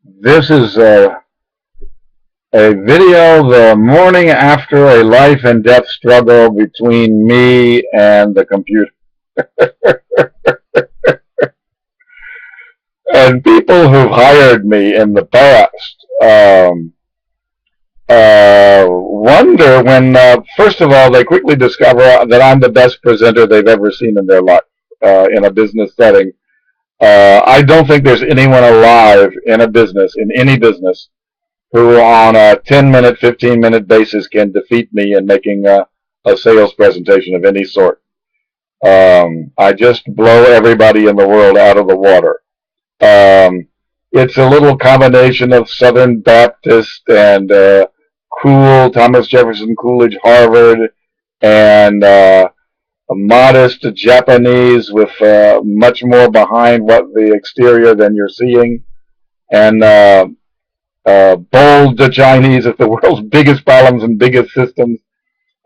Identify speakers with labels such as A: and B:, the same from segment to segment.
A: This is a video the morning after a life and death struggle between me and the computer. And people who've hired me in the past wonder when, first of all, they quickly discover that I'm the best presenter they've ever seen in their life in a business setting. I don't think there's anyone alive in a business, in any business, who on a 10-minute, 15-minute basis can defeat me in making a sales presentation of any sort. I just blow everybody in the world out of the water. It's a little combination of Southern Baptist and cool Thomas Jefferson Coolidge Harvard and a modest Japanese with much more behind what the exterior than you're seeing, and bold Chinese with the world's biggest problems and biggest systems.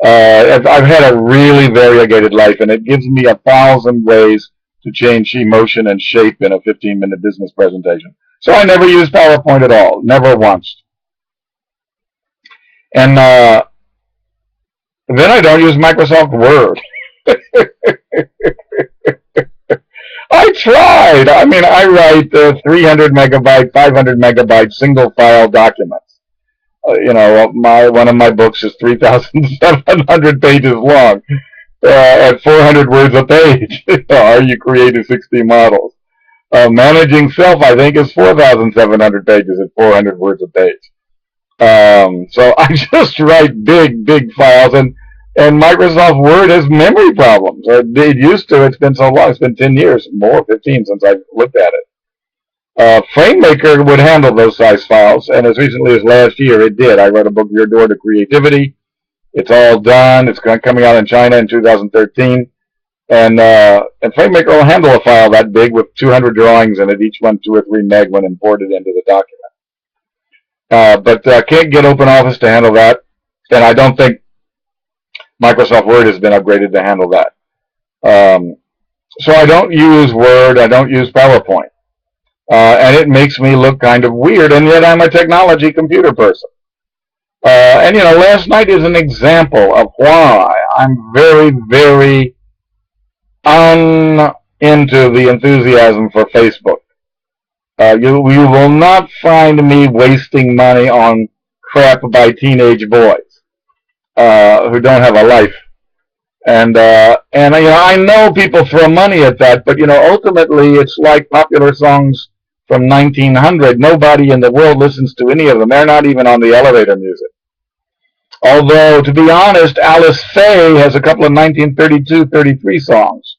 A: I've had a really variegated life, and it gives me 1,000 ways to change emotion and shape in a 15-minute business presentation. So I never use PowerPoint at all, never once. And then I don't use Microsoft Word. I tried. I mean, I write 300 megabyte, 500 megabyte single file documents. One of my books is 3,700 pages long, at 400 words a page. Are you creating 60 models? Managing Self, I think, is 4,700 pages at 400 words a page. So I just write big files, and Microsoft Word has memory problems. It used to. It's been so long. It's been 10 years, more, 15, since I've looked at it. FrameMaker would handle those size files, and as recently as last year, it did. I wrote a book, Your Door to Creativity. It's all done. It's coming out in China in 2013. And FrameMaker will handle a file that big with 200 drawings in it, each one 2 or 3 meg when imported into the document. But can't get OpenOffice to handle that, and I don't think Microsoft Word has been upgraded to handle that. So I don't use Word. I don't use PowerPoint. And it makes me look kind of weird, and yet I'm a technology computer person. And last night is an example of why I'm very into the enthusiasm for Facebook. You will not find me wasting money on crap by teenage boys who don't have a life. And I know people throw money at that, but ultimately it's like popular songs from 1900. Nobody in the world listens to any of them. They're not even on the elevator music. Although, to be honest, Alice Faye has a couple of 1932-33 songs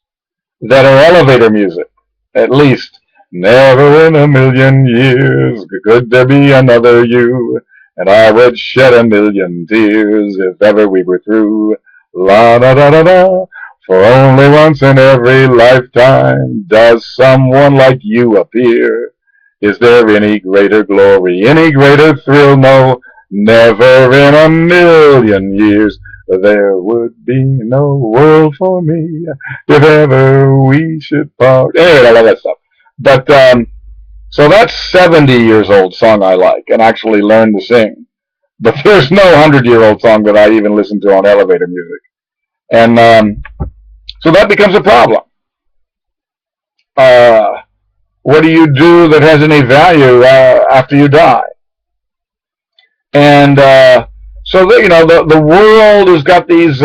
A: that are elevator music, at least. Never in a million years could there be another you, and I would shed a million tears if ever we were through. La da da da da, for only once in every lifetime does someone like you appear. Is there any greater glory, any greater thrill? No, never in a million years. There would be no world for me if ever we should part. Anyway, I love that stuff. But so that's 70 years old song I like and actually learned to sing. But there's no 100-year-old song that I even listen to on elevator music. And so that becomes a problem. What do you do that has any value after you die? And so the world has got these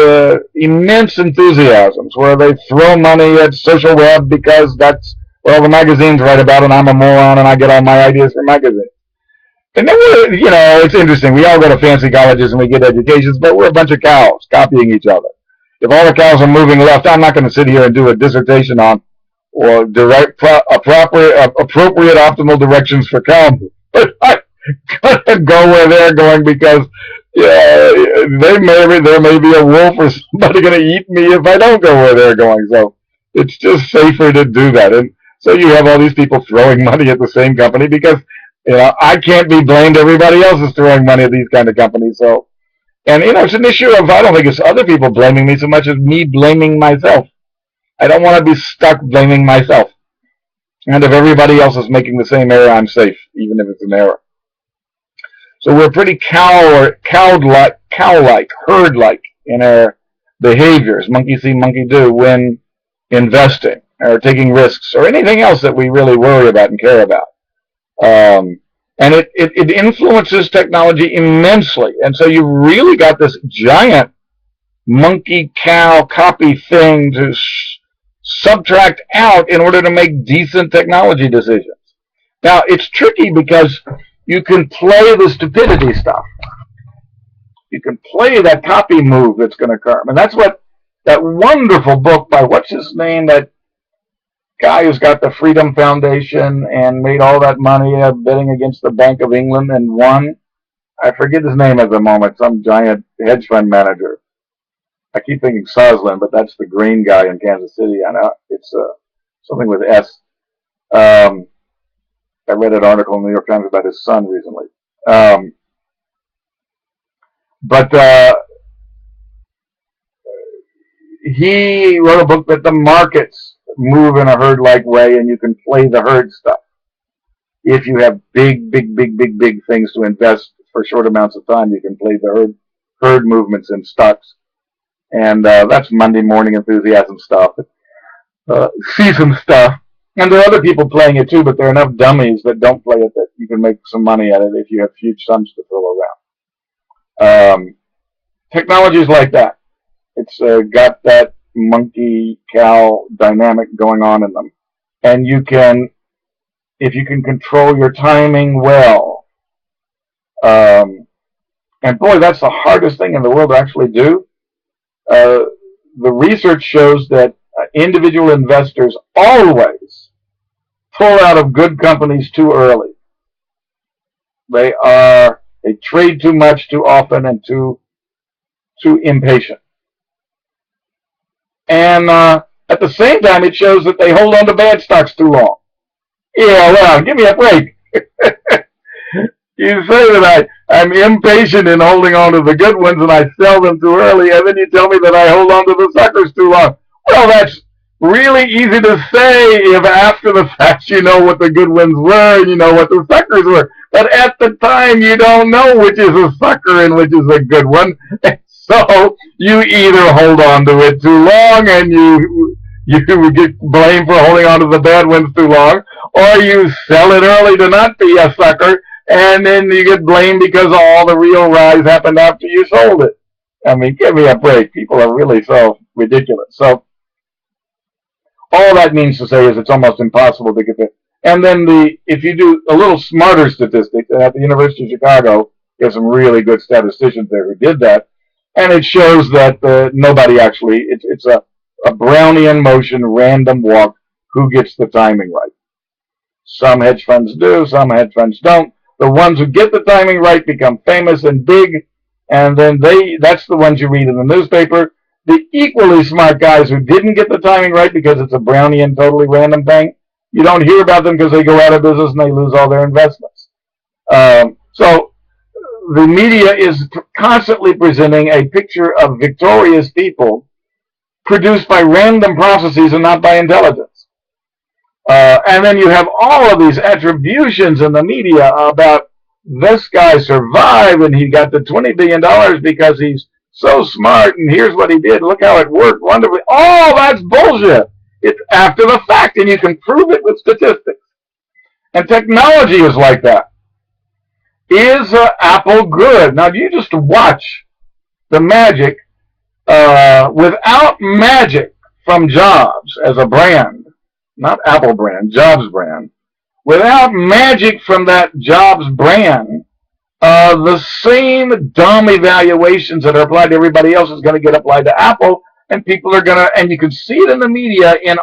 A: immense enthusiasms where they throw money at social web because that's what all the magazines write about, and I'm a moron and I get all my ideas from magazines. And then it's interesting. We all go to fancy colleges and we get educations, but we're a bunch of cows copying each other. If all the cows are moving left, I'm not going to sit here and do a dissertation on or appropriate optimal directions for cow movement. But I'm going to go where they're going because there may be a wolf or somebody going to eat me if I don't go where they're going. So it's just safer to do that. And so you have all these people throwing money at the same company because I can't be blamed. Everybody else is throwing money at these kind of companies. So, and it's an issue of, I don't think it's other people blaming me so much as me blaming myself. I don't want to be stuck blaming myself. And if everybody else is making the same error, I'm safe, even if it's an error. So we're pretty cow-like, herd-like in our behaviors, monkey see, monkey do, when investing or taking risks or anything else that we really worry about and care about. And it influences technology immensely. And so you really got this giant monkey cow copy thing to subtract out in order to make decent technology decisions. Now, it's tricky because you can play the stupidity stuff. You can play that copy move that's going to occur. And that's what that wonderful book by, what's his name, that guy who's got the Freedom Foundation and made all that money bidding against the Bank of England and won. I forget his name at the moment, some giant hedge fund manager. I keep thinking Soslin, but that's the green guy in Kansas City. I know it's something with S. I read an article in the New York Times about his son recently. But he wrote a book that the markets move in a herd-like way, and you can play the herd stuff. If you have big things to invest for short amounts of time, you can play the herd movements in stocks. And that's Monday morning enthusiasm stuff, season stuff. And there are other people playing it too, but there are enough dummies that don't play it that you can make some money at it if you have huge sums to throw around. Technology is like that. It's got that monkey-cow dynamic going on in them. And you can, if you can control your timing well, and boy, that's the hardest thing in the world to actually do. The research shows that individual investors always pull out of good companies too early. They trade too much, too often, and too impatient. And at the same time, it shows that they hold on to bad stocks too long. Yeah, well, give me a break. You say that I'm impatient in holding on to the good ones and I sell them too early, and then you tell me that I hold on to the suckers too long. Well, that's really easy to say if after the fact you know what the good ones were and you know what the suckers were. But at the time, you don't know which is a sucker and which is a good one. So you either hold on to it too long and you get blamed for holding on to the bad ones too long, or you sell it early to not be a sucker, and then you get blamed because all the real rise happened after you sold it. I mean, give me a break. People are really so ridiculous. So all that means to say is it's almost impossible to get there. And then if you do a little smarter statistics, at the University of Chicago, there's some really good statisticians there who did that, and it shows that nobody actually, it's a Brownian motion, random walk, who gets the timing right. Some hedge funds do, some hedge funds don't. The ones who get the timing right become famous and big, and then that's the ones you read in the newspaper. The equally smart guys who didn't get the timing right because it's a Brownian, totally random thing, you don't hear about them because they go out of business and they lose all their investments. So the media is constantly presenting a picture of victorious people produced by random processes and not by intelligence. And then you have all of these attributions in the media about this guy survived and he got the $20 billion because he's so smart and here's what he did. Look how it worked wonderfully. Oh, that's bullshit. It's after the fact, and you can prove it with statistics. And technology is like that. Is Apple good? Now, you just watch the magic without magic from Jobs as a brand, not Apple brand, Jobs brand. Without magic from that Jobs brand, the same dumb evaluations that are applied to everybody else is going to get applied to Apple, and people are going to, and you can see it in the media in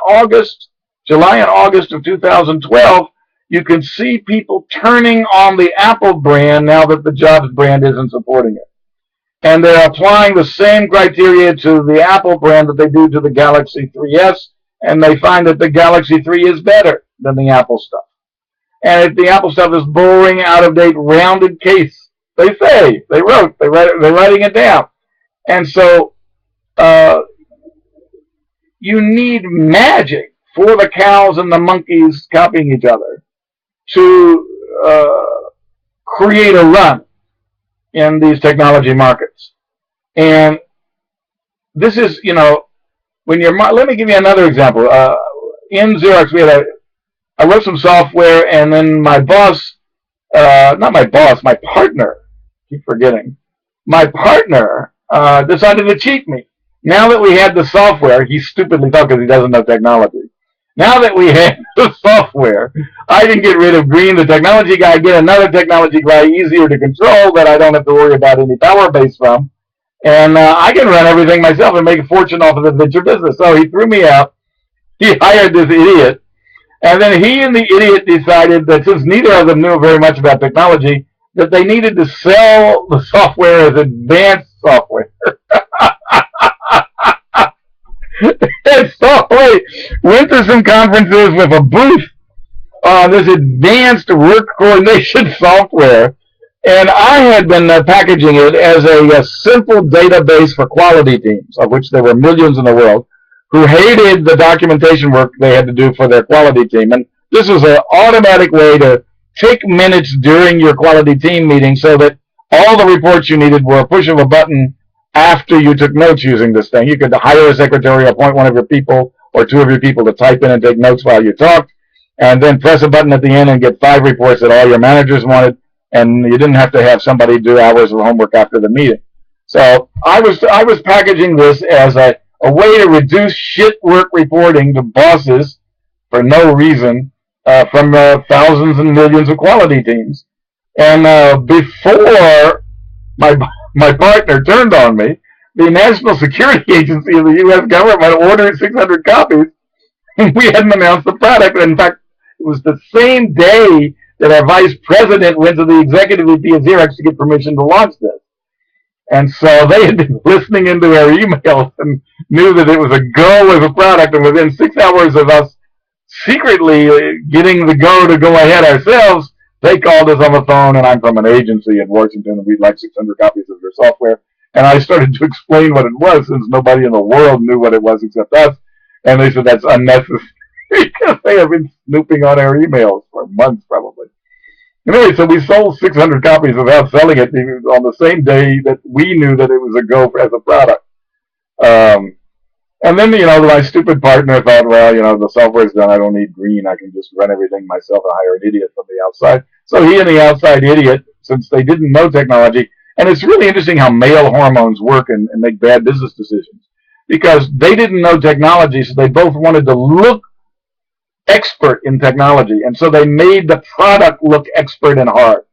A: July and August of 2012, you can see people turning on the Apple brand now that the Jobs brand isn't supporting it. And they're applying the same criteria to the Apple brand that they do to the Galaxy 3S, and they find that the Galaxy 3 is better than the Apple stuff. And if the Apple stuff is boring, out-of-date, rounded case, they're writing it down. And so you need magic for the cows and the monkeys copying each other to create a run in these technology markets. And this is, when you're, let me give you another example. In Xerox, I wrote some software, and then my boss, not my boss, my partner, I keep forgetting, my partner decided to cheat me. Now that we had the software, he stupidly thought because he doesn't know technology. Now that we had the software, I can get rid of Green, the technology guy, get another technology guy easier to control that I don't have to worry about any power base from. And I can run everything myself and make a fortune off of the venture business. So he threw me out. He hired this idiot. And then he and the idiot decided that since neither of them knew very much about technology, that they needed to sell the software as advanced software. And so I went to some conferences with a booth on this advanced work coordination software, and I had been packaging it as a simple database for quality teams, of which there were millions in the world, who hated the documentation work they had to do for their quality team. And this was an automatic way to take minutes during your quality team meeting so that all the reports you needed were a push of a button after you took notes using this thing. You could hire a secretary, appoint one of your people or two of your people to type in and take notes while you talked, and then press a button at the end and get 5 reports that all your managers wanted, and you didn't have to have somebody do hours of homework after the meeting. So I was packaging this as a way to reduce shit work reporting to bosses for no reason from thousands and millions of quality teams. And before my partner turned on me, the National Security Agency of the U.S. government ordered 600 copies. We hadn't announced the product. In fact, it was the same day that our vice president went to the executive VP of Xerox to get permission to launch this. And so they had been listening into our emails and knew that it was a go as a product. And within 6 hours of us secretly getting the go to go ahead ourselves, they called us on the phone, and I'm from an agency in Washington, and we'd like 600 copies of your software. And I started to explain what it was, since nobody in the world knew what it was except us. And they said that's unnecessary because they have been snooping on our emails for months, probably. Anyway, so we sold 600 copies without selling it on the same day that we knew that it was a go as a product. And then, my stupid partner thought, well, the software's done. I don't need Green. I can just run everything myself and hire an idiot from the outside. So he and the outside idiot, since they didn't know technology, and it's really interesting how male hormones work and make bad business decisions, because they didn't know technology, so they both wanted to look expert in technology, and so they made the product look expert and hard,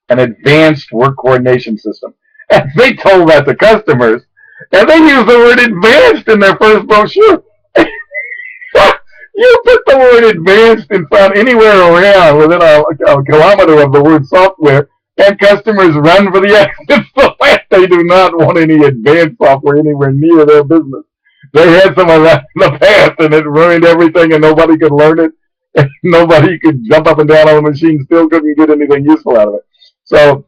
A: an advanced work coordination system. And they told that to customers, and they used the word advanced in their first brochure. You put the word advanced in front anywhere around within a kilometer of the word software, and customers run for the exit. They do not want any advanced software anywhere near their business. They had some of that in the past, and it ruined everything, and nobody could learn it. And nobody could jump up and down on the machine, still couldn't get anything useful out of it. So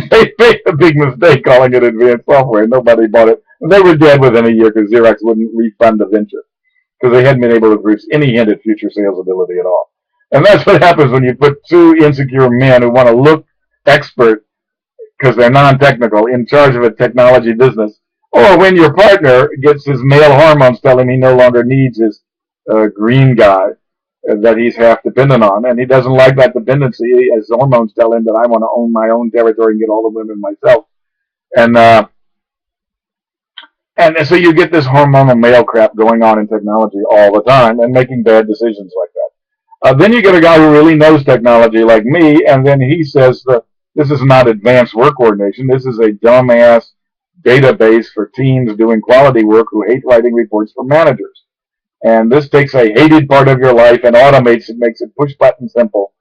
A: they made a big mistake calling it advanced software. Nobody bought it. And they were dead within a year because Xerox wouldn't refund the venture, because they hadn't been able to produce any hint at future sales ability at all. And that's what happens when you put two insecure men who want to look expert because they're non-technical in charge of a technology business, or when your partner gets his male hormones tell him he no longer needs his green guy that he's half dependent on, and he doesn't like that dependency. His hormones tell him that I want to own my own territory and get all the women myself. And so you get this hormonal male crap going on in technology all the time and making bad decisions like that. Then you get a guy who really knows technology like me, and then he says that this is not advanced work coordination. This is a dumbass database for teams doing quality work who hate writing reports for managers. And this takes a hated part of your life and automates it, makes it push button simple.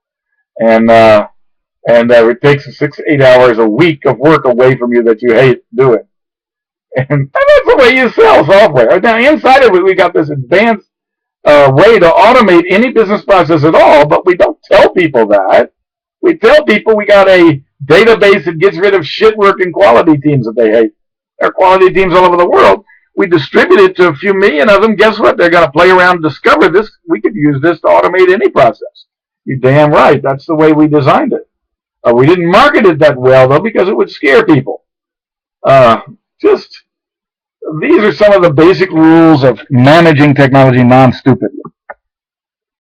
A: And it takes 6-8 hours a week of work away from you that you hate doing. And that's the way you sell software. Now, inside of it, we got this advanced way to automate any business process at all, but we don't tell people that. We tell people we got a database that gets rid of shit work and quality teams that they hate. There are quality teams all over the world We distribute it to a few million of them. Guess what? They're going to play around and discover this. We could use this to automate any process. You're damn right. That's the way we designed it. We didn't market it that well, though, because it would scare people. Just these are some of the basic rules of managing technology non-stupidly.